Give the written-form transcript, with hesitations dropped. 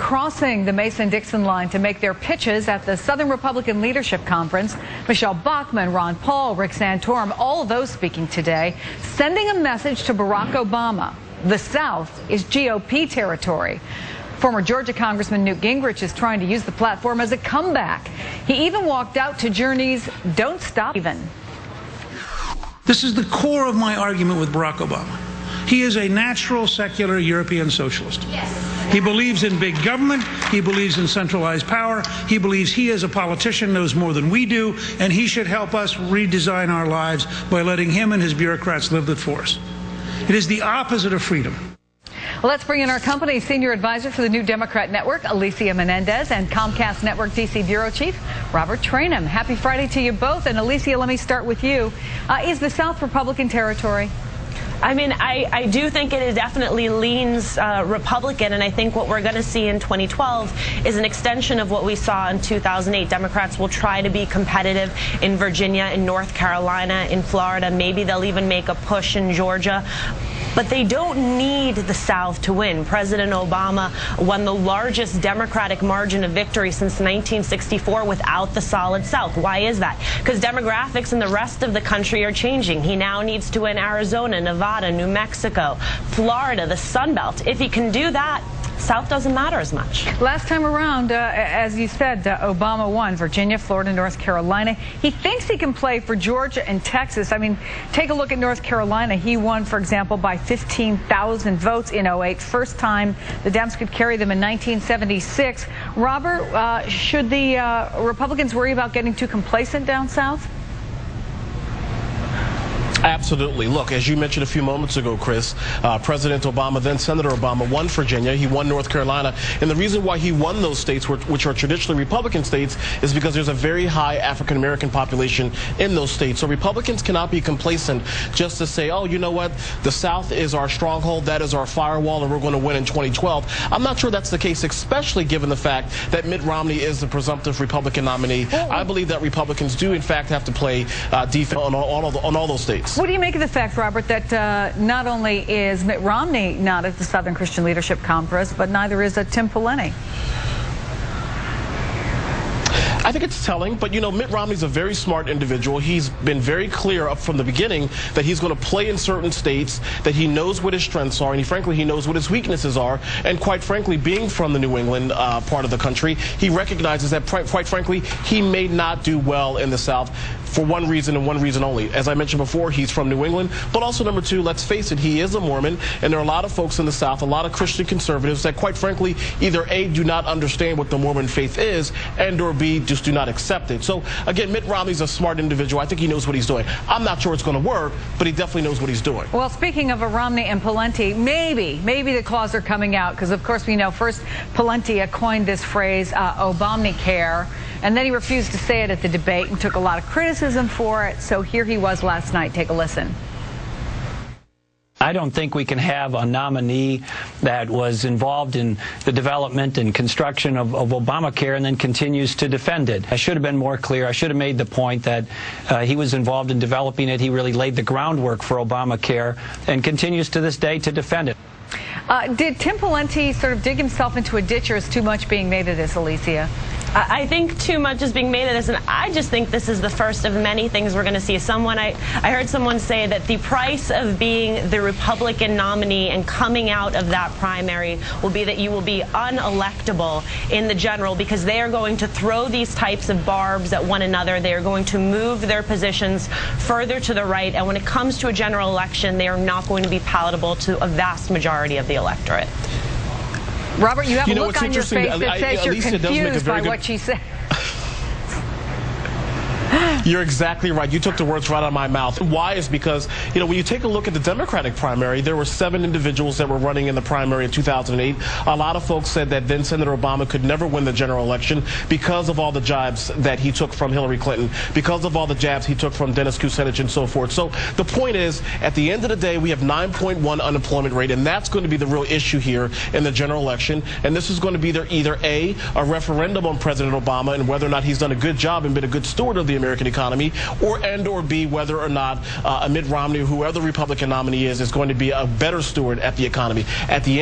crossing the Mason-Dixon line to make their pitches at the Southern Republican Leadership Conference. Michelle Bachmann, Ron Paul, Rick Santorum, all of those speaking today, sending a message to Barack Obama. The South is GOP territory. Former Georgia Congressman Newt Gingrich is trying to use the platform as a comeback. He even walked out to Journey's Don't Stop Even. This is the core of my argument with Barack Obama. He is a natural, secular European socialist. Yes. He believes in big government. He believes in centralized power. He believes he, as a politician, knows more than we do, and he should help us redesign our lives by letting him and his bureaucrats live it for us. It is the opposite of freedom. Let's bring in our company's senior advisor for the New Democrat Network, Alicia Menendez, and Comcast Network DC Bureau Chief, Robert Traynham. Happy Friday to you both. And Alicia, let me start with you. Is the South Republican territory? I mean, I do think it definitely leans Republican, and I think what we're going to see in 2012 is an extension of what we saw in 2008. Democrats will try to be competitive in Virginia, in North Carolina, in Florida. Maybe they'll even make a push in Georgia. But they don't need the South to win. President Obama won the largest Democratic margin of victory since 1964 without the solid South. Why is that? Because demographics in the rest of the country are changing. He now needs to win Arizona, Nevada, New Mexico, Florida, the Sun Belt. If he can do that, South doesn't matter as much. Last time around, as you said, Obama won Virginia, Florida, North Carolina. He thinks he can play for Georgia and Texas. I mean, take a look at North Carolina. He won, for example, by 15,000 votes in 2008. First time the Dems could carry them in 1976. Robert, should the Republicans worry about getting too complacent down south? Absolutely. Look, as you mentioned a few moments ago, Chris, President Obama, then Senator Obama, won Virginia. He won North Carolina. And the reason why he won those states, which are traditionally Republican states, is because there's a very high African-American population in those states. So Republicans cannot be complacent just to say, oh, you know what, the South is our stronghold, that is our firewall, and we're going to win in 2012. I'm not sure that's the case, especially given the fact that Mitt Romney is the presumptive Republican nominee. I believe that Republicans do, in fact, have to play defense on all those states. What do you make of the fact, Robert, that not only is Mitt Romney not at the Southern Christian Leadership Conference, but neither is Tim Pawlenty? I think it's telling, but you know, Mitt Romney's a very smart individual. He's been very clear up from the beginning that he's going to play in certain states, that he knows what his strengths are, and frankly, he knows what his weaknesses are. And quite frankly, being from the New England part of the country, he recognizes that, quite frankly, he may not do well in the South for one reason and one reason only. As I mentioned before, he's from New England, but also, number two, let's face it, he is a Mormon, and there are a lot of folks in the South, a lot of Christian conservatives that, quite frankly, either A, do not understand what the Mormon faith is, and or B, just do not accept it. So, again, Mitt Romney's a smart individual. I think he knows what he's doing. I'm not sure it's going to work, but he definitely knows what he's doing. Well, speaking of Romney and Pawlenty, maybe the claws are coming out, because, of course, we know first Pawlenty coined this phrase, Obamacare, and then he refused to say it at the debate and took a lot of criticism for it. So here he was last night. Take a listen. I don't think we can have a nominee that was involved in the development and construction of Obamacare and then continues to defend it. I should have been more clear. I should have made the point that he was involved in developing it. He really laid the groundwork for Obamacare and continues to this day to defend it. Did Tim Pawlenty sort of dig himself into a ditch, or is too much being made of this, Alicia? I think too much is being made of this, and I just think this is the first of many things we're going to see. I heard someone say that the price of being the Republican nominee and coming out of that primary will be that you will be unelectable in the general, because they are going to throw these types of barbs at one another. They are going to move their positions further to the right, and when it comes to a general election, they are not going to be palatable to a vast majority of the electorate. Robert, you have a look on your face that says you're Alicia confused by what she said. You're exactly right. You took the words right out of my mouth. Why is because, you know, when you take a look at the Democratic primary, there were 7 individuals that were running in the primary in 2008. A lot of folks said that then Senator Obama could never win the general election because of all the jabs that he took from Hillary Clinton, because of all the jabs he took from Dennis Kucinich and so forth. So the point is, at the end of the day, we have 9.1 unemployment rate, and that's going to be the real issue here in the general election. And this is going to be either A, referendum on President Obama and whether or not he's done a good job and been a good steward of the American economy, or B, whether or not Mitt Romney, whoever the Republican nominee is going to be a better steward at the economy. At the